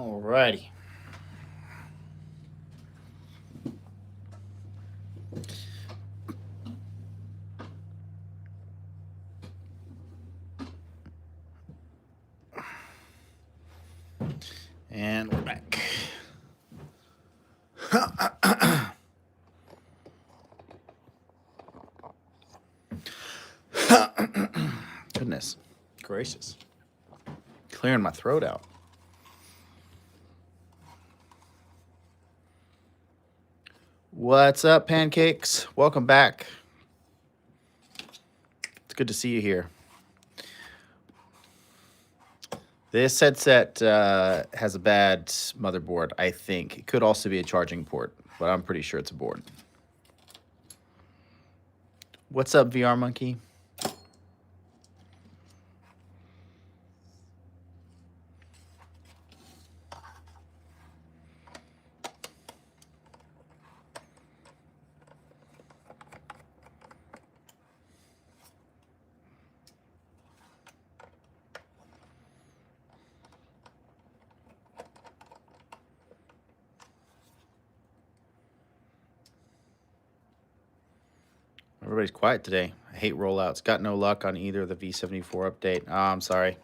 Alrighty. And we're back. Goodness gracious. Clearing my throat out. What's up, pancakes? Welcome back. It's good to see you here. This headset has a bad motherboard, I think. It could also be a charging port, but I'm pretty sure it's a board. What's up, VR Monkey? Everybody's quiet today. I hate rollouts. Got no luck on either of the V74 update. Oh, I'm sorry.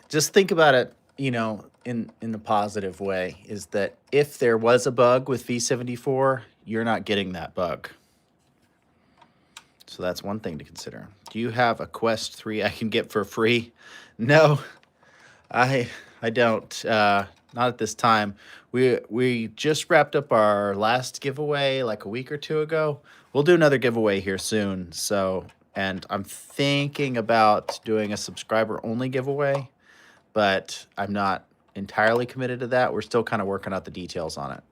Just think about it, in the positive way, is that if there was a bug with V74, you're not getting that bug. So that's one thing to consider. Do you have a Quest 3 I can get for free? No, I don't. Not at this time. We just wrapped up our last giveaway like a week or two ago. We'll do another giveaway here soon. So, and I'm thinking about doing a subscriber only giveaway, but I'm not entirely committed to that. We're still kind of working out the details on it.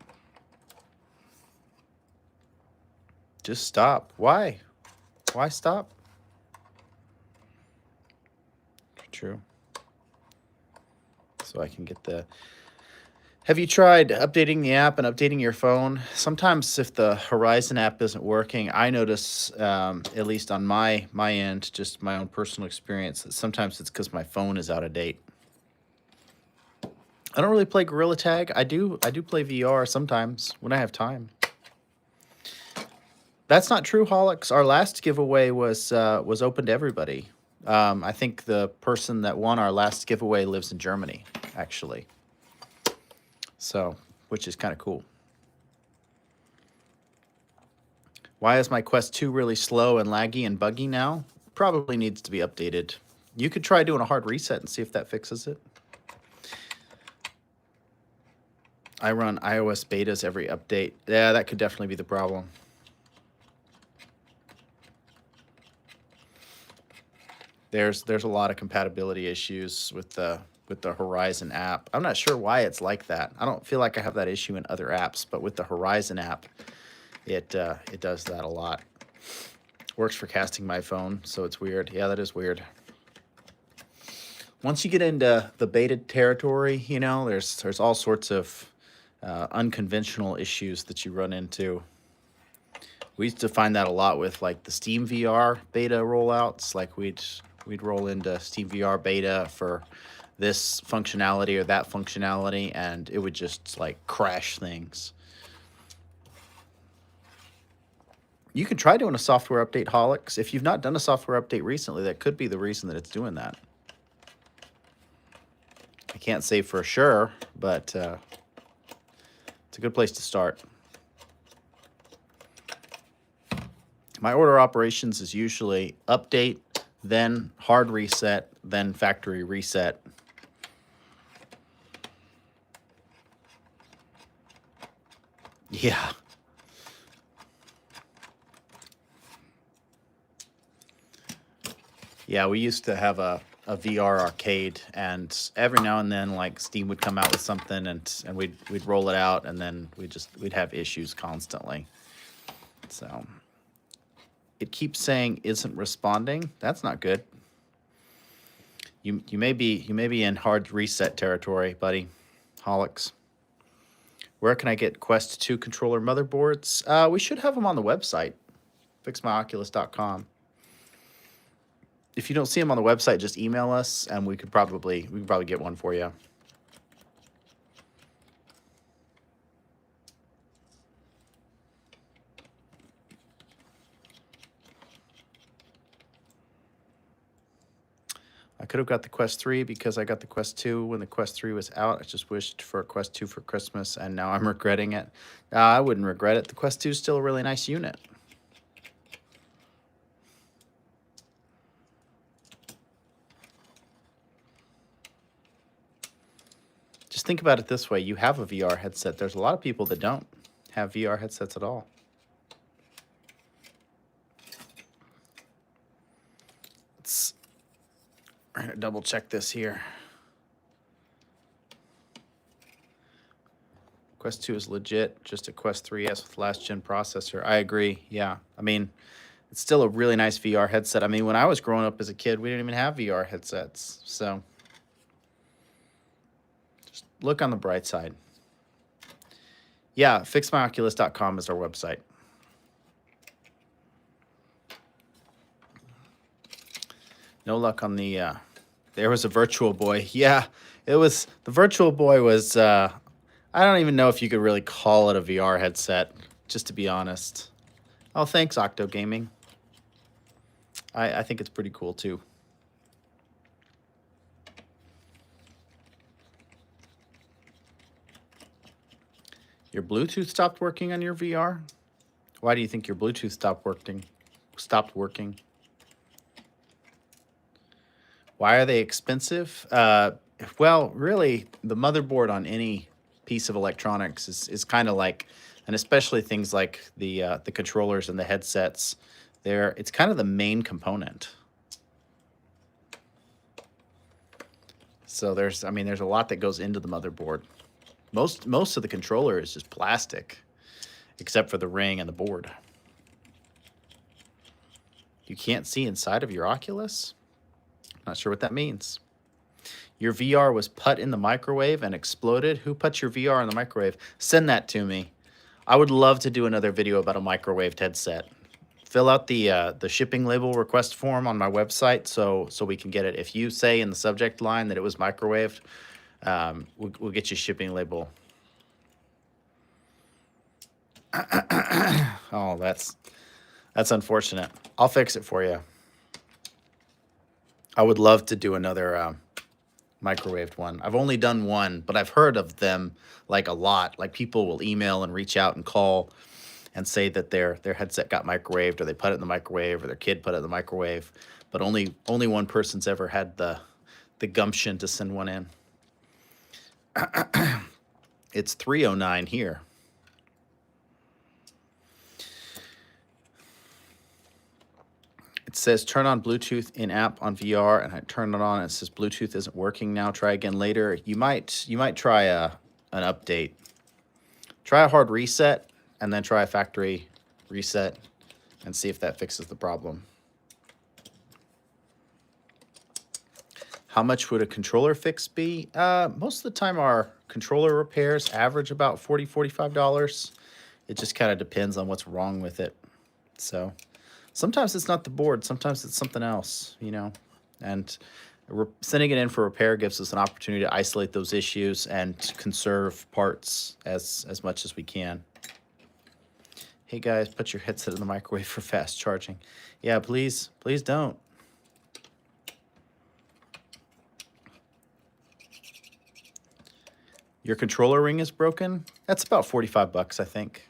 Just stop. Why? Why stop? True. So I can get the... Have you tried updating the app and updating your phone? Sometimes if the Horizon app isn't working, I notice, at least on my end, just my own personal experience, that sometimes it's because my phone is out of date. I don't really play Gorilla Tag. I do play VR sometimes when I have time. That's not true, Holix. Our last giveaway was open to everybody. I think the person that won our last giveaway lives in Germany, actually. So, which is kind of cool. Why is my Quest 2 really slow and laggy and buggy now? Probably needs to be updated. You could try doing a hard reset and see if that fixes it. I run iOS betas every update. Yeah, that could definitely be the problem. There's a lot of compatibility issues with the Horizon app. I'm not sure why it's like that. I don't feel like I have that issue in other apps, but with the Horizon app, it does that a lot. Works for casting my phone, so it's weird. Yeah, that is weird. Once you get into the beta territory, there's all sorts of unconventional issues that you run into. We used to find that a lot with like the Steam VR beta rollouts. Like we'd roll into Steam VR beta for this functionality or that functionality, and it would just like crash things. You can try doing a software update, Holix. If you've not done a software update recently, that could be the reason that it's doing that. I can't say for sure, but it's a good place to start. My order operations is usually update, then hard reset, then factory reset. Yeah. Yeah, we used to have a VR arcade, and every now and then, like Steam would come out with something, and we'd roll it out, and then we'd have issues constantly. So it keeps saying isn't responding. That's not good. You may be in hard reset territory, buddy. Holix. Where can I get Quest 2 controller motherboards? We should have them on the website, fixmyoculus.com. If you don't see them on the website, just email us, and we could probably get one for you. I could have got the Quest 3 because I got the Quest 2 when the Quest 3 was out. I just wished for a Quest 2 for Christmas, and now I'm regretting it. I wouldn't regret it. The Quest 2 is still a really nice unit. Just think about it this way. You have a VR headset. There's a lot of people that don't have VR headsets at all. We're going to double check this here. Quest 2 is legit, just a Quest 3S with last gen processor. I agree. Yeah. I mean, it's still a really nice VR headset. I mean, when I was growing up as a kid, we didn't even have VR headsets. So just look on the bright side. Yeah, fixmyoculus.com is our website. No luck on the, there was a Virtual Boy. Yeah, it was, the Virtual Boy was, I don't even know if you could really call it a VR headset, just to be honest. Oh, thanks, Octo Gaming. I think it's pretty cool, too. Your Bluetooth stopped working on your VR? Why do you think your Bluetooth stopped working? Why are they expensive? Well, really, the motherboard on any piece of electronics is kind of like, and especially things like the controllers and the headsets, it's kind of the main component. So there's a lot that goes into the motherboard. Most of the controller is just plastic, except for the ring and the board. You can't see inside of your Oculus? Not sure what that means. Your VR was put in the microwave and exploded. Who put your VR in the microwave? Send that to me. I would love to do another video about a microwaved headset. Fill out the shipping label request form on my website so we can get it. If you say in the subject line that it was microwaved, we'll get you shipping label. Oh, that's unfortunate. I'll fix it for you. I would love to do another microwaved one. I've only done one, but I've heard of them like a lot. Like people will email and reach out and call and say that their headset got microwaved, or they put it in the microwave, or their kid put it in the microwave. But only one person's ever had the gumption to send one in. It's 309 here. It says turn on Bluetooth in app on VR, and I turn it on. And it says Bluetooth isn't working now. Try again later. You might try an update. Try a hard reset, and then try a factory reset, and see if that fixes the problem. How much would a controller fix be? Most of the time, our controller repairs average about $40, $45. It just kind of depends on what's wrong with it. So sometimes it's not the board. Sometimes it's something else, you know. And sending it in for repair gives us an opportunity to isolate those issues and conserve parts as much as we can. Hey guys, put your headset in the microwave for fast charging. Yeah, please don't. Your controller ring is broken? That's about 45 bucks, I think.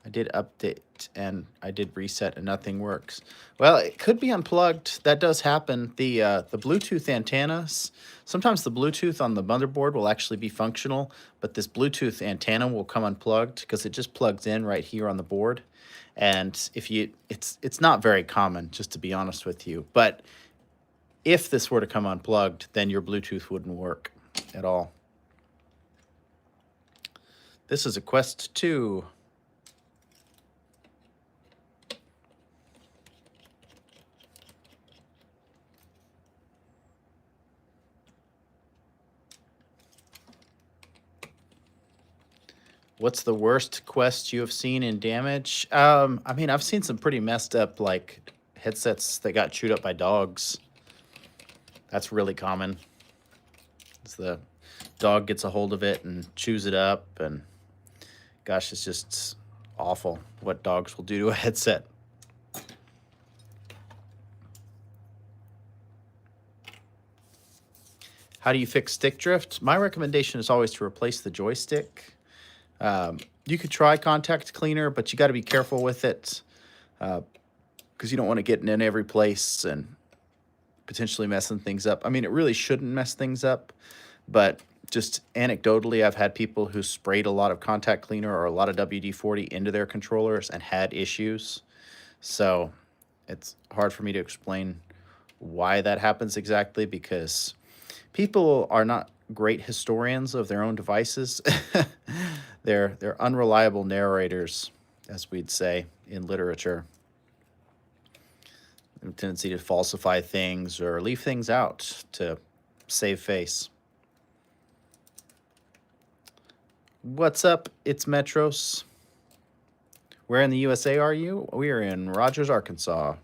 I did update and I did reset and nothing works. Well, it could be unplugged. That does happen. The Bluetooth antennas, sometimes the Bluetooth on the motherboard will actually be functional, but this Bluetooth antenna will come unplugged because it just plugs in right here on the board. And it's not very common, just to be honest with you. But if this were to come unplugged, then your Bluetooth wouldn't work at all. This is a Quest 2. What's the worst Quest you have seen in damage? I mean, I've seen some pretty messed up, like, headsets that got chewed up by dogs. That's really common. It's the dog gets a hold of it and chews it up, and gosh, it's just awful what dogs will do to a headset. How do you fix stick drift? My recommendation is always to replace the joystick. You could try contact cleaner, but you got to be careful with it because you don't want to get in every place and potentially messing things up. I mean, it really shouldn't mess things up, but just anecdotally, I've had people who sprayed a lot of contact cleaner or a lot of WD-40 into their controllers and had issues. So it's hard for me to explain why that happens exactly because people are not great historians of their own devices. They're unreliable narrators, as we'd say in literature. They have a tendency to falsify things or leave things out to save face. What's up? It's Metros. Where in the USA are you? We are in Rogers, Arkansas,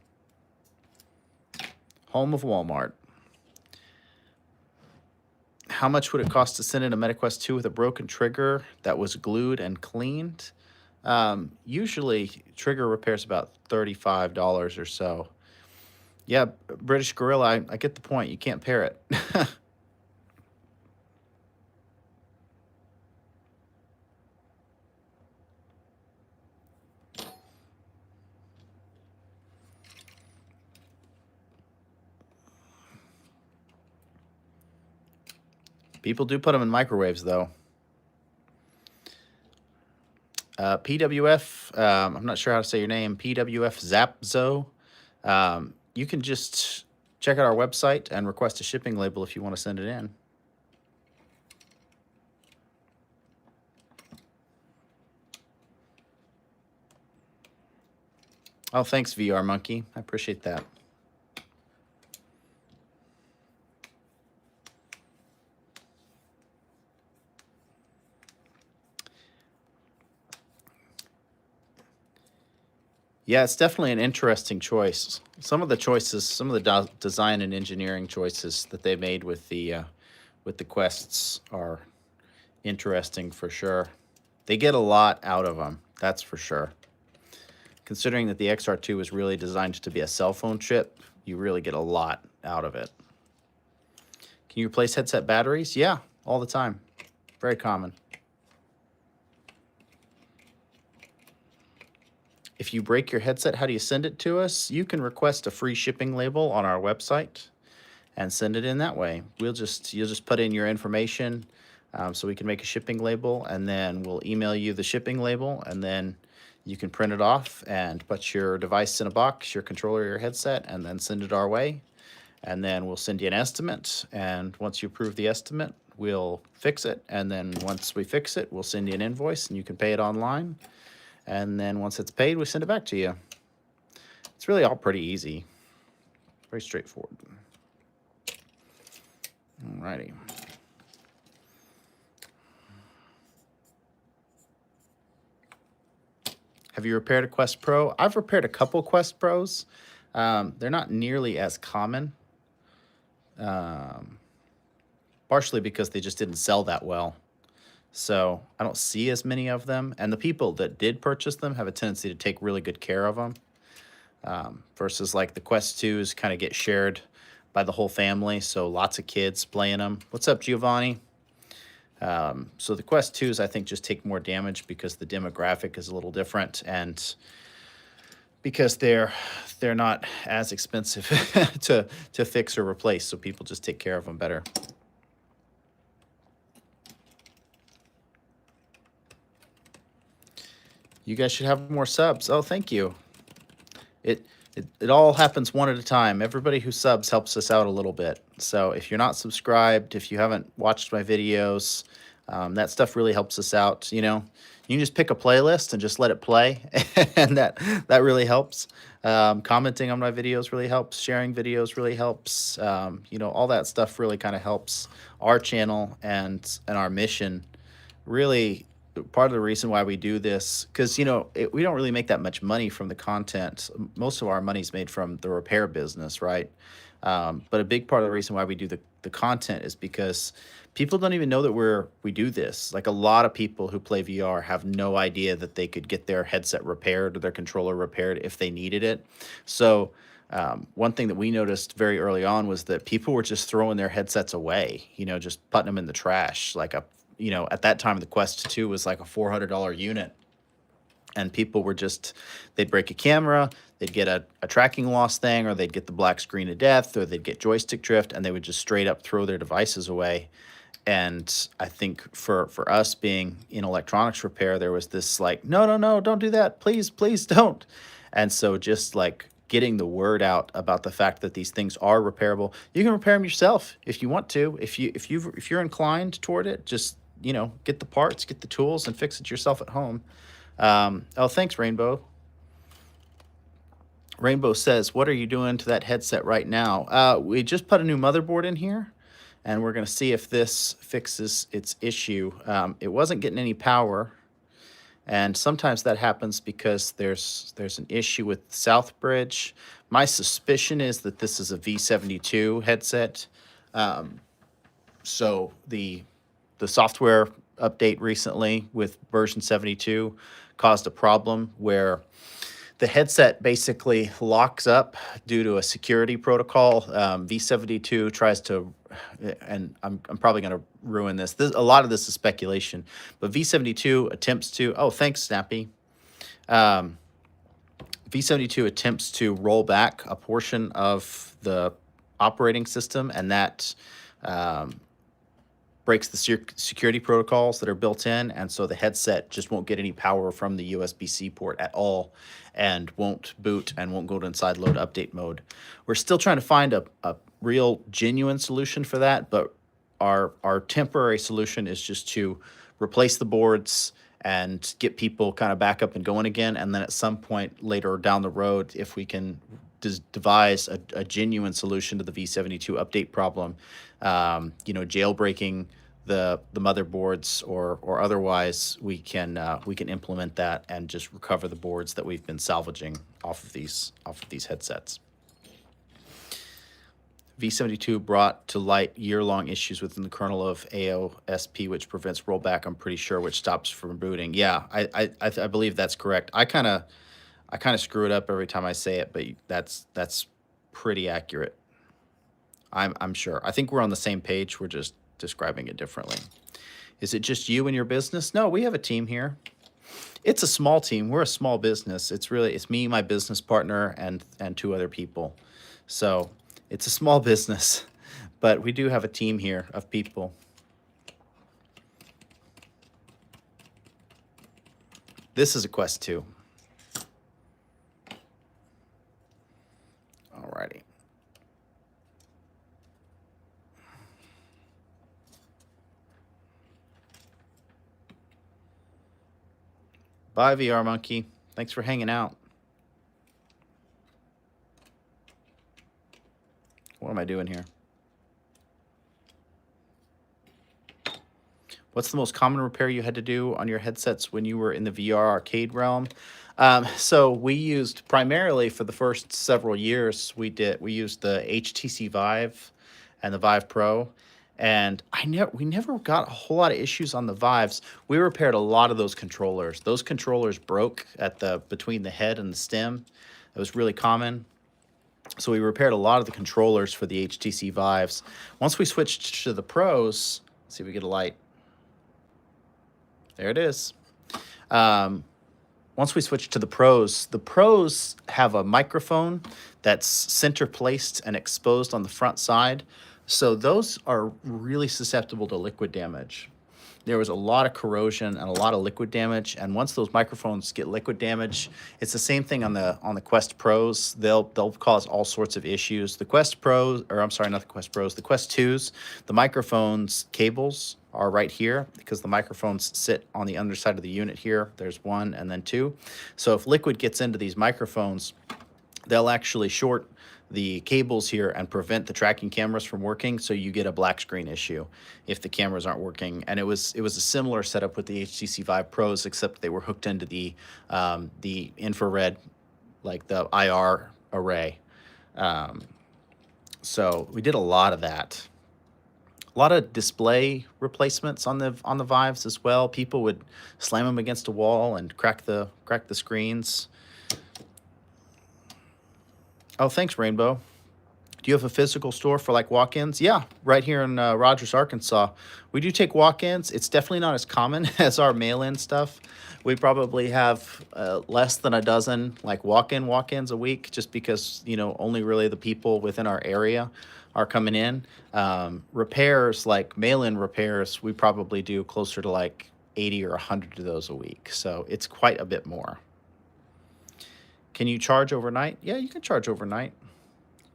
home of Walmart. How much would it cost to send in a MetaQuest 2 with a broken trigger that was glued and cleaned? Usually, trigger repair's about $35 or so. Yeah, British Gorilla, I get the point. You can't pair it. People do put them in microwaves, though. PWF, I'm not sure how to say your name, PWF Zapzo. You can just check out our website and request a shipping label if you want to send it in. Oh, thanks, VR Monkey. I appreciate that. Yeah, it's definitely an interesting choice. Some of the choices, some of the design and engineering choices that they made with the quests are interesting for sure. They get a lot out of them, that's for sure. Considering that the XR2 is really designed to be a cell phone chip, you really get a lot out of it. Can you replace headset batteries? Yeah, all the time. Very common. If you break your headset, how do you send it to us? You can request a free shipping label on our website and send it in that way. You'll just put in your information so we can make a shipping label, and then we'll email you the shipping label, and then you can print it off and put your device in a box, your controller, your headset, and then send it our way. And then we'll send you an estimate, and once you approve the estimate, we'll fix it. And then once we fix it, we'll send you an invoice, and you can pay it online. And then once it's paid, we send it back to you. It's really all pretty easy. Very straightforward. Alrighty. Have you repaired a Quest Pro? I've repaired a couple Quest Pros. They're not nearly as common. Partially because they just didn't sell that well. So I don't see as many of them. And the people that did purchase them have a tendency to take really good care of them. Versus like the Quest 2s kind of get shared by the whole family. So lots of kids playing them. What's up, Giovanni? So the Quest 2s, I think, just take more damage because the demographic is a little different. And because they're not as expensive to fix or replace. So people just take care of them better. You guys should have more subs. Oh, thank you. It all happens one at a time. Everybody who subs helps us out a little bit. So if you're not subscribed, if you haven't watched my videos, that stuff really helps us out. You know, you can just pick a playlist and just let it play, and that really helps. Commenting on my videos really helps. Sharing videos really helps. You know, all that stuff really kind of helps our channel and our mission. Really, part of the reason why we do this, because, you know, we don't really make that much money from the content. Most of our money's made from the repair business, right? But a big part of the reason why we do the content is because people don't even know that we do this. Like, a lot of people who play VR have no idea that they could get their headset repaired or their controller repaired if they needed it. So One thing that we noticed very early on was that people were just throwing their headsets away, just putting them in the trash. At that time, the Quest 2 was like a $400 unit. And people were they'd break a camera, they'd get a tracking loss thing, or they'd get the black screen of death, or they'd get joystick drift, and they would just straight up throw their devices away. And I think for us being in electronics repair, there was this like, no, no, no, don't do that. Please, please don't. And so just like getting the word out about the fact that these things are repairable. You can repair them yourself if you want to. If you're inclined toward it, just, get the parts, get the tools, and fix it yourself at home. Oh, thanks, Rainbow. Rainbow says, what are you doing to that headset right now? We just put a new motherboard in here, and we're going to see if this fixes its issue. It wasn't getting any power, and sometimes that happens because there's an issue with Southbridge. My suspicion is that this is a V72 headset. So the software update recently with version 72 caused a problem where the headset basically locks up due to a security protocol. V72 tries to, and I'm probably going to ruin this. A lot of this is speculation, but V72 attempts to, oh, thanks, Snappy. V72 attempts to roll back a portion of the operating system, and that breaks the security protocols that are built in, and so the headset just won't get any power from the USB-C port at all, and won't boot and won't go to inside load update mode. We're still trying to find a real genuine solution for that, but our temporary solution is just to replace the boards and get people kind of back up and going again, and then at some point later down the road, if we can devise a genuine solution to the V72 update problem, jailbreaking the motherboards or otherwise, we can implement that and just recover the boards that we've been salvaging off of these headsets. V72 brought to light year-long issues within the kernel of AOSP, which prevents rollback, I'm pretty sure, which stops from booting. Yeah, I believe that's correct. I kind of screw it up every time I say it, but that's pretty accurate. I'm sure. I think we're on the same page. We're just describing it differently. Is it just you and your business? No, we have a team here. It's a small team. We're a small business. It's me, my business partner, and 2 other people. So it's a small business, but we do have a team here of people. This is a Quest 2. Alrighty. Bye, VR Monkey. Thanks for hanging out. What am I doing here? What's the most common repair you had to do on your headsets when you were in the VR arcade realm? So we used primarily for the first several years, we used the HTC Vive and the Vive Pro. And we never got a whole lot of issues on the Vives. We repaired a lot of those controllers. Those controllers broke between the head and the stem. It was really common. So we repaired a lot of the controllers for the HTC Vives. Once we switched to the Pros, let's see if we get a light. There it is. Once we switched to the Pros have a microphone that's center placed and exposed on the front side. So those are really susceptible to liquid damage. There was a lot of corrosion and a lot of liquid damage, and once those microphones get liquid damage, it's the same thing on the Quest Pros. They'll cause all sorts of issues. The Quest Pros, or I'm sorry, not the Quest Pros, the Quest 2s, the microphones cables are right here because the microphones sit on the underside of the unit here. There's 1 and then 2. So if liquid gets into these microphones, they'll actually short the cables here and prevent the tracking cameras from working, so you get a black screen issue if the cameras aren't working. And it was a similar setup with the HTC Vive Pros, except they were hooked into the infrared, like the IR array. So we did a lot of that. A lot of display replacements on the Vives as well. People would slam them against a wall and crack the screens. Oh, thanks, Rainbow. Do you have a physical store for like walk-ins? Yeah, right here in Rogers, Arkansas. We do take walk-ins. It's definitely not as common as our mail-in stuff. We probably have less than a dozen like walk-ins a week, just because only really the people within our area are coming in. Repairs like mail-in repairs, we probably do closer to like 80 or 100 of those a week. So it's quite a bit more. Can you charge overnight? Yeah, you can charge overnight.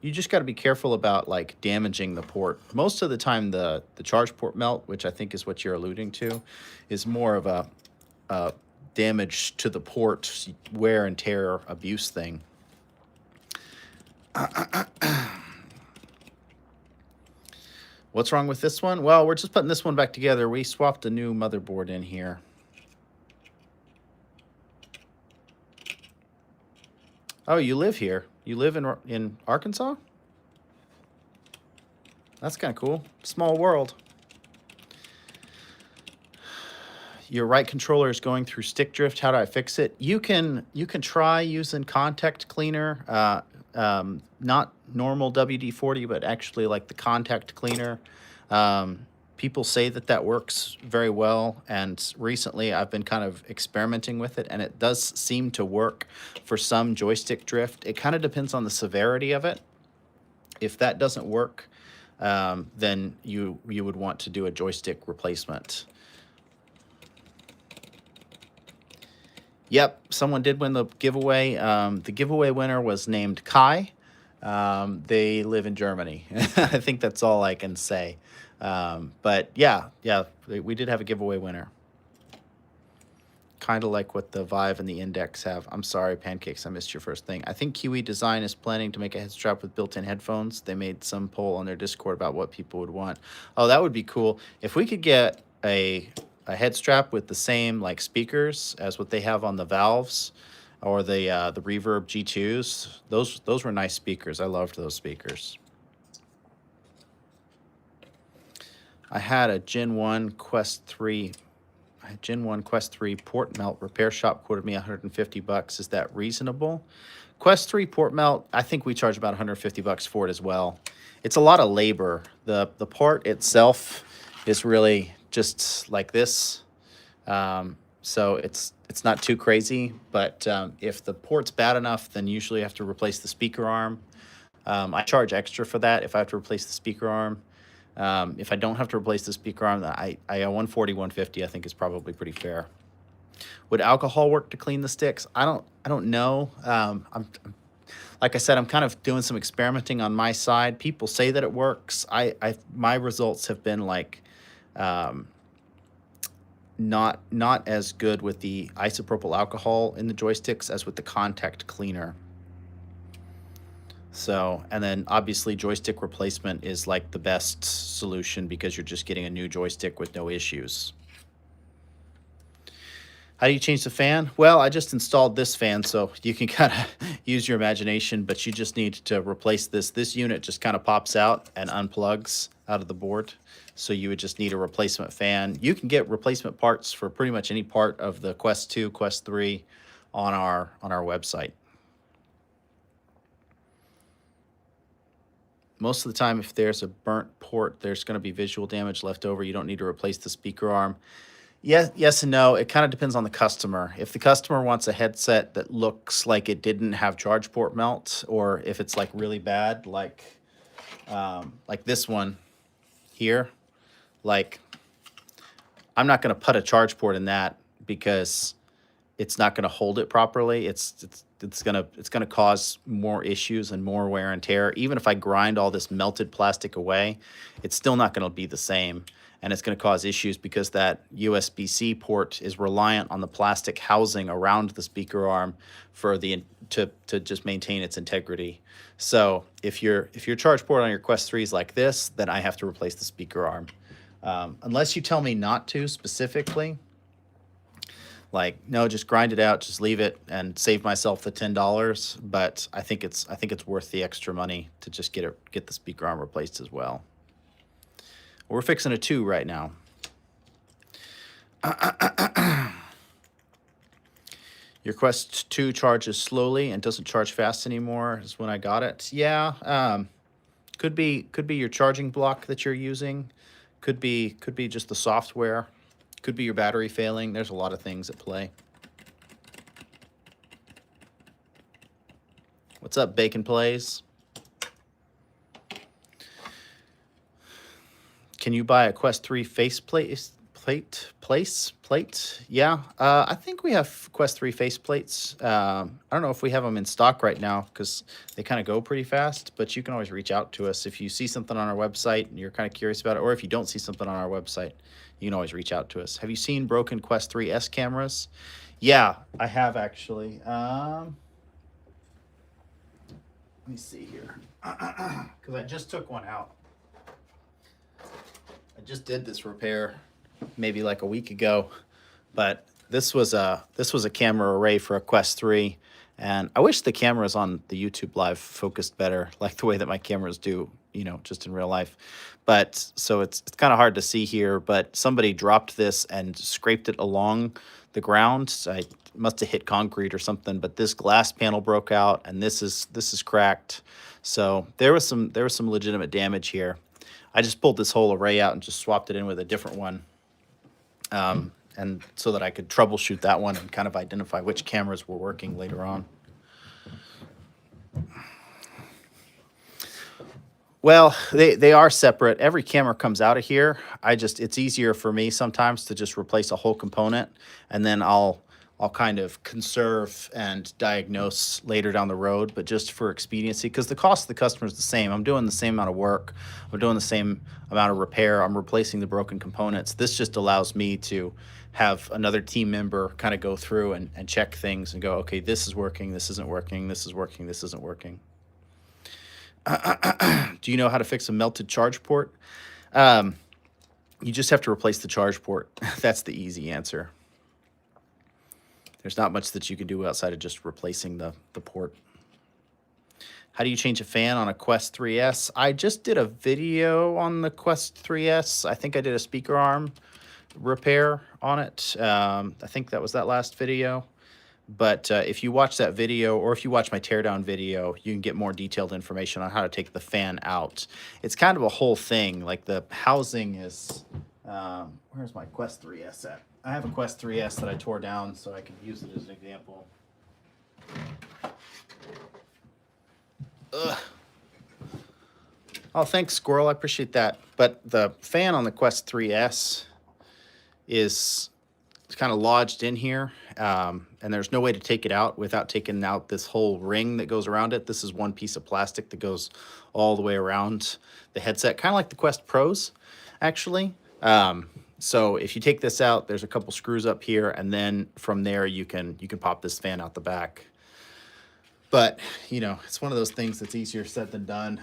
You just got to be careful about like damaging the port. Most of the time, the charge port melt, which I think is what you're alluding to, is more of a damage to the port, wear and tear, abuse thing. What's wrong with this one? Well, we're just putting this one back together. We swapped a new motherboard in here. Oh, you live here? You live in Arkansas? That's kind of cool. Small world. Your right controller is going through stick drift. How do I fix it? You can try using contact cleaner, not normal WD-40, but actually like the contact cleaner. People say that works very well, and recently I've been kind of experimenting with it, and it does seem to work for some joystick drift. It kind of depends on the severity of it. If that doesn't work, then you would want to do a joystick replacement. Yep, someone did win the giveaway. The giveaway winner was named Kai. They live in Germany. I think that's all I can say. But yeah, we did have a giveaway winner. Kind of like what the Vive and the Index have. I'm sorry, Pancakes, I missed your first thing. I think QE Design is planning to make a head strap with built-in headphones. They made some poll on their Discord about what people would want. Oh, that would be cool. If we could get a head strap with the same like speakers as what they have on the Valves or the Reverb G2s, those were nice speakers. I loved those speakers. I had a Gen 1 Quest 3 port melt repair shop quoted me $150. Is that reasonable? Quest 3 port melt, I think we charge about $150 for it as well. It's a lot of labor. The port itself is really just like this. So it's not too crazy, but if the port's bad enough, then usually you have to replace the speaker arm. I charge extra for that if I have to replace the speaker arm. If I don't have to replace the speaker arm, I 140, 150, I think is probably pretty fair. Would alcohol work to clean the sticks? I don't know. I'm like I said, I'm kind of doing some experimenting on my side. People say that it works. My results have been like not as good with the isopropyl alcohol in the joysticks as with the contact cleaner. So, and then obviously joystick replacement is like the best solution because you're just getting a new joystick with no issues. How do you change the fan? Well, I just installed this fan, so you can kind of use your imagination, but you just need to replace this. This unit just kind of pops out and unplugs out of the board. So you would just need a replacement fan. You can get replacement parts for pretty much any part of the Quest 2, Quest 3 on our website. Most of the time, if there's a burnt port, there's going to be visual damage left over. You don't need to replace the speaker arm. Yes and no. It kind of depends on the customer. If the customer wants a headset that looks like it didn't have charge port melt, or if it's like really bad, like this one here, like I'm not going to put a charge port in that because it's not going to hold it properly. It's gonna cause more issues and more wear and tear. Even if I grind all this melted plastic away, it's still not going to be the same, and it's going to cause issues because that USB-C port is reliant on the plastic housing around the speaker arm for to just maintain its integrity. So if your charge port on your Quest 3 is like this, then I have to replace the speaker arm, unless you tell me not to specifically. Like, no, just grind it out, just leave it and save myself the $10. But I think it's worth the extra money to just get the speaker arm replaced as well. We're fixing a 2 right now. Your Quest 2 charges slowly and doesn't charge fast anymore is when I got it. Yeah, could be your charging block that you're using. Could be just the software. Could be your battery failing. There's a lot of things at play. What's up, Bacon Plays? Can you buy a Quest 3 faceplate? Plate? Yeah, I think we have Quest 3 faceplates. I don't know if we have them in stock right now because they kind of go pretty fast, but you can always reach out to us if you see something on our website and you're kind of curious about it, or if you don't see something on our website, you can always reach out to us. Have you seen broken Quest 3S cameras? Yeah, I have actually. Let me see here, because I just took one out. I just did this repair maybe like a week ago, but this was a camera array for a Quest 3, and I wish the cameras on the YouTube Live focused better, like the way that my cameras do, just in real life. But so it's kind of hard to see here, but somebody dropped this and scraped it along the ground. So I must have hit concrete or something, but this glass panel broke out, and this is cracked. So there was some legitimate damage here. I just pulled this whole array out and just swapped it in with a different one. And so that I could troubleshoot that one and kind of identify which cameras were working later on. Well, they are separate. Every camera comes out of here. It's easier for me sometimes to just replace a whole component, and then I'll kind of conserve and diagnose later down the road, but just for expediency, because the cost of the customer is the same. I'm doing the same amount of work. I'm doing the same amount of repair. I'm replacing the broken components. This just allows me to have another team member kind of go through and check things and go, okay, this is working, this isn't working, this is working, this isn't working. Do you know how to fix a melted charge port? You just have to replace the charge port. That's the easy answer. There's not much that you can do outside of just replacing the port. How do you change a fan on a Quest 3S? I just did a video on the Quest 3S. I think I did a speaker arm repair on it. I think that was that last video. But if you watch that video, or if you watch my teardown video, you can get more detailed information on how to take the fan out. It's kind of a whole thing. Like the housing is... where's my Quest 3S at? I have a Quest 3S that I tore down so I can use it as an example. Ugh. Oh, thanks, Squirrel. I appreciate that. But the fan on the Quest 3S is kind of lodged in here, and there's no way to take it out without taking out this whole ring that goes around it. This is one piece of plastic that goes all the way around the headset, kind of like the Quest Pros, actually. So if you take this out, there's a couple screws up here, and then from there you can pop this fan out the back. But, it's one of those things that's easier said than done.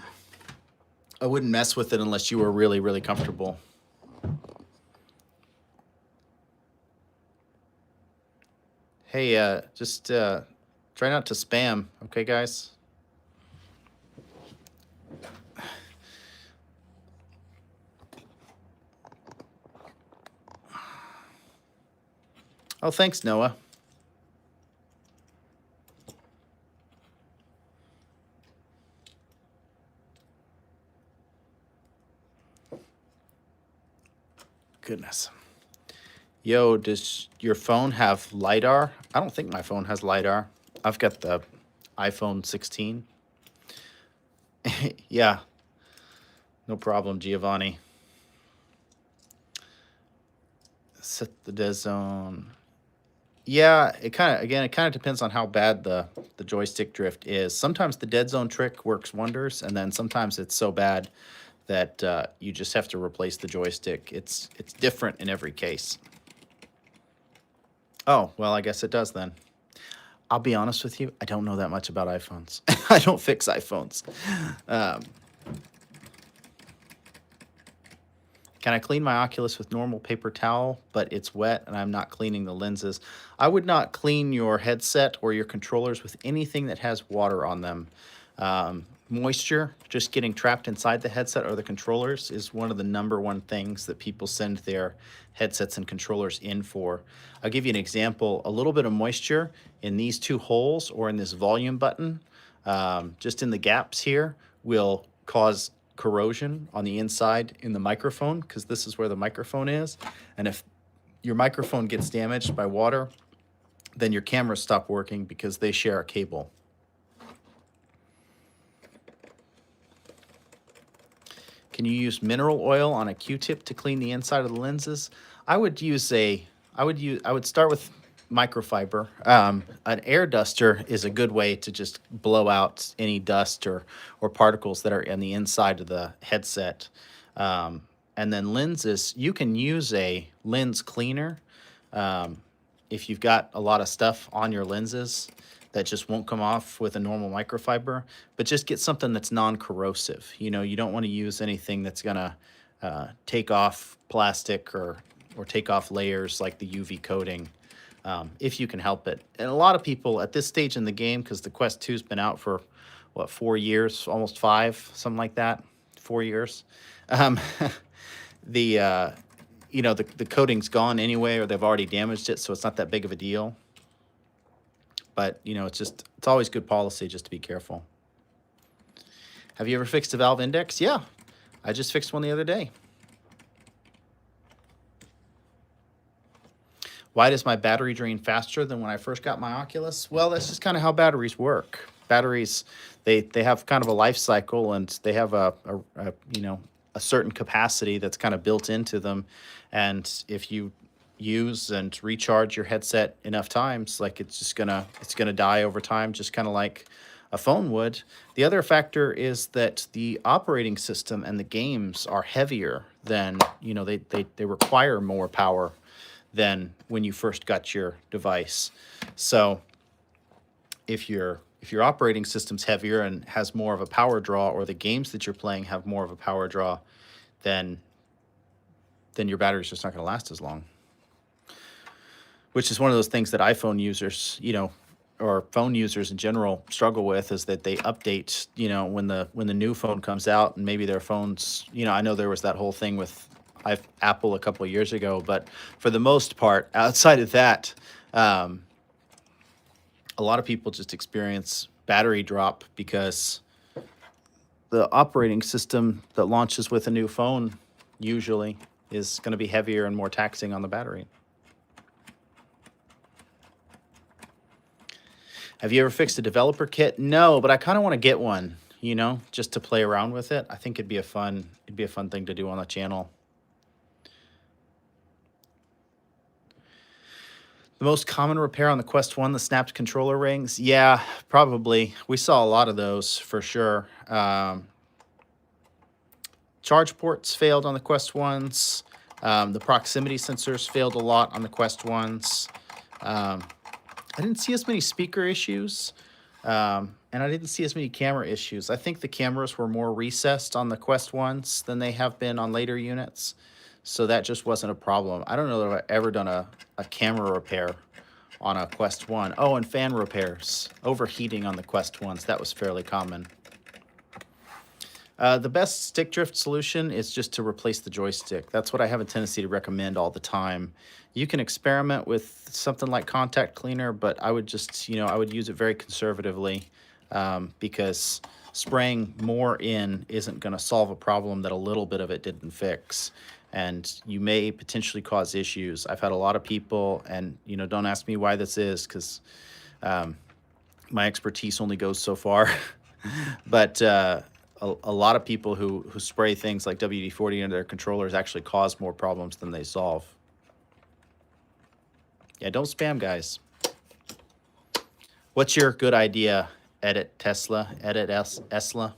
I wouldn't mess with it unless you were really, really comfortable. Hey, just try not to spam, okay, guys? Oh, thanks, Noah. Goodness. Yo, does your phone have LiDAR? I don't think my phone has LiDAR. I've got the iPhone 16. Yeah. No problem, Giovanni. Set the dead zone. Yeah, it kind of depends on how bad the joystick drift is. Sometimes the dead zone trick works wonders, and then sometimes it's so bad that you just have to replace the joystick. It's different in every case. Oh, well, I guess it does then. I'll be honest with you, I don't know that much about iPhones. I don't fix iPhones. Can I clean my Oculus with normal paper towel, but it's wet and I'm not cleaning the lenses? I would not clean your headset or your controllers with anything that has water on them. moisture just getting trapped inside the headset or the controllers is one of the #1 things that people send their headsets and controllers in for. I'll give you an example. A little bit of moisture in these two holes or in this volume button, just in the gaps here, will cause corrosion on the inside in the microphone, because this is where the microphone is. And if your microphone gets damaged by water, then your cameras stop working because they share a cable. Can you use mineral oil on a Q-tip to clean the inside of the lenses? I would start with microfiber. An air duster is a good way to just blow out any dust or particles that are in the inside of the headset. And then lenses, you can use a lens cleaner if you've got a lot of stuff on your lenses that just won't come off with a normal microfiber, but just get something that's non-corrosive. You know, you don't want to use anything that's gonna take off plastic or take off layers like the UV coating, if you can help it. And a lot of people at this stage in the game, because the Quest 2's been out for, what, 4 years, almost 5, something like that, 4 years. You know, the coating's gone anyway, or they've already damaged it, so it's not that big of a deal. But, you know, it's always good policy just to be careful. Have you ever fixed a valve index? Yeah, I just fixed one the other day. Why does my battery drain faster than when I first got my Oculus? Well, that's just kind of how batteries work. Batteries, they have kind of a life cycle, and they have a certain capacity that's kind of built into them. And if you use and recharge your headset enough times, like it's gonna die over time, just kind of like a phone would. The other factor is that the operating system and the games are heavier than, you know, they require more power than when you first got your device. So if your operating system's heavier and has more of a power draw, or the games that you're playing have more of a power draw, then your battery's just not going to last as long. Which is one of those things that iPhone users, you know, or phone users in general struggle with, is that they update, you know, when the new phone comes out, and maybe their phones, you know, I know there was that whole thing with Apple a couple of years ago, but for the most part, outside of that, a lot of people just experience battery drop because the operating system that launches with a new phone usually is going to be heavier and more taxing on the battery. Have you ever fixed a developer kit? No, but I kind of want to get one, you know, just to play around with it. I think it'd be a fun thing to do on the channel. The most common repair on the Quest 1, the snapped controller rings? Yeah, probably. We saw a lot of those for sure. Charge ports failed on the Quest 1s. The proximity sensors failed a lot on the Quest 1s. I didn't see as many speaker issues, and I didn't see as many camera issues. I think the cameras were more recessed on the Quest 1s than they have been on later units, so that just wasn't a problem. I don't know that I've ever done a camera repair on a Quest 1. Oh, and fan repairs. Overheating on the Quest 1s, that was fairly common. The best stick drift solution is just to replace the joystick. That's what I have a tendency to recommend all the time. You can experiment with something like contact cleaner, but I would just, you know, I would use it very conservatively, because spraying more in isn't going to solve a problem that a little bit of it didn't fix. And you may potentially cause issues. I've had a lot of people, and, you know, don't ask me why this is, because my expertise only goes so far. But a lot of people who spray things like WD-40 into their controllers actually cause more problems than they solve. Yeah, don't spam, guys. What's your good idea? Edit Tesla, edit Esla.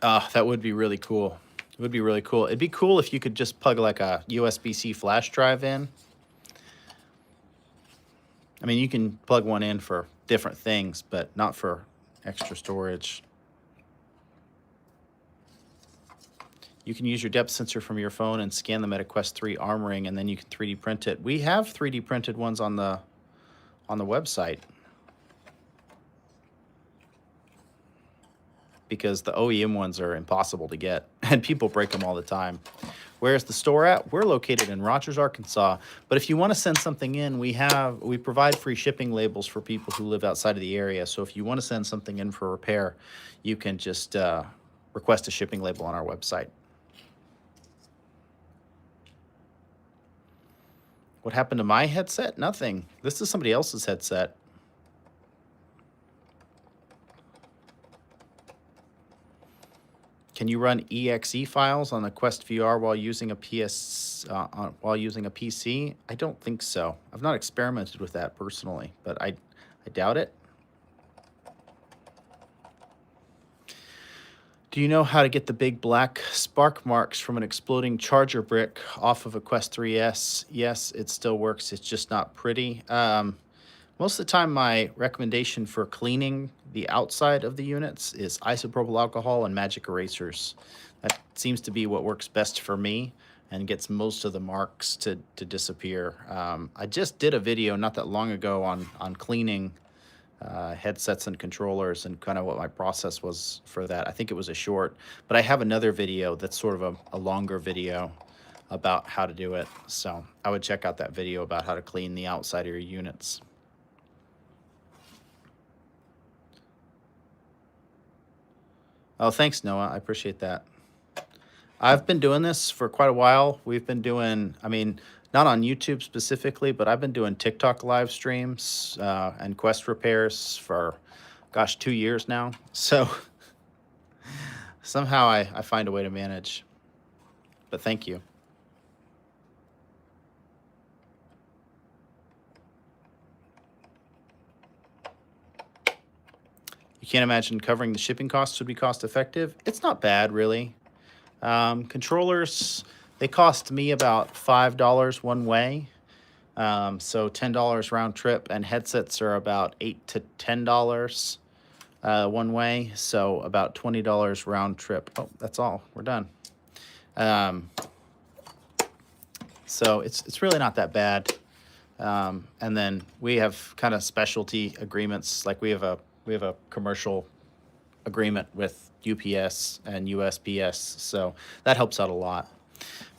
That would be really cool. It would be really cool. It'd be cool if you could just plug like a USB-C flash drive in. I mean, you can plug one in for different things, but not for extra storage. You can use your depth sensor from your phone and scan them at a Quest 3 arm ring, and then you can 3D print it. We have 3D printed ones on the on the website, because the OEM ones are impossible to get and people break them all the time. Where's the store at? We're located in Rogers, Arkansas. But if you want to send something in, we provide free shipping labels for people who live outside of the area. So if you want to send something in for repair, you can just request a shipping label on our website. What happened to my headset? Nothing. This is somebody else's headset. Can you run exe files on the Quest VR while using a PC? I don't think so. I've not experimented with that personally, but I doubt it. Do you know how to get the big black spark marks from an exploding charger brick off of a Quest 3S? Yes, it still works. It's just not pretty. Most of the time, my recommendation for cleaning the outside of the units is isopropyl alcohol and magic erasers. That seems to be what works best for me and gets most of the marks to disappear. I just did a video not that long ago on cleaning headsets and controllers and kind of what my process was for that. I think it was a short, but I have another video that's sort of a longer video about how to do it. So I would check out that video about how to clean the outside of your units. Oh, thanks, Noah. I appreciate that. I've been doing this for quite a while. We've been doing, I mean, not on YouTube specifically, but I've been doing TikTok live streams and Quest repairs for, gosh, 2 years now. So somehow I find a way to manage. But thank you. You can't imagine covering the shipping costs would be cost effective. It's not bad, really. Controllers, they cost me about $5 one way. So $10 round trip, and headsets are about $8 to $10 one way. So about $20 round trip. Oh, that's all. We're done. So it's really not that bad. And then we have kind of specialty agreements. Like we have a commercial agreement with UPS and USPS, so that helps out a lot.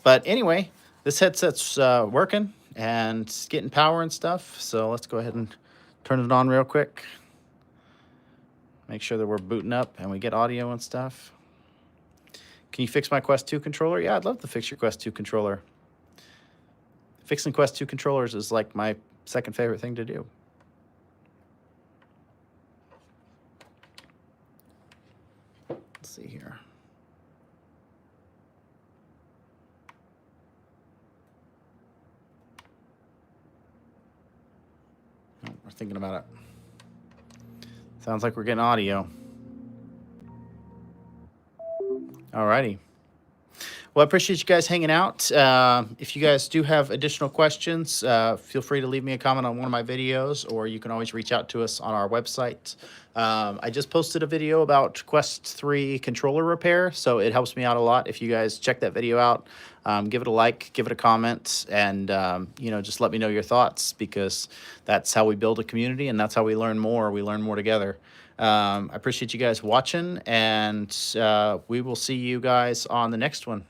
But anyway, this headset's working and it's getting power and stuff, so let's go ahead and turn it on real quick. Make sure that we're booting up and we get audio and stuff. Can you fix my Quest 2 controller? Yeah, I'd love to fix your Quest 2 controller. Fixing Quest 2 controllers is like my second favorite thing to do. Let's see here. Oh, we're thinking about it. Sounds like we're getting audio. Alrighty. Well, I appreciate you guys hanging out. If you guys do have additional questions, feel free to leave me a comment on one of my videos, or you can always reach out to us on our website. I just posted a video about Quest 3 controller repair, so it helps me out a lot if you guys check that video out. Give it a like, give it a comment, and just let me know your thoughts, because that's how we build a community and that's how we learn more. We learn more together. I appreciate you guys watching, and we will see you guys on the next one.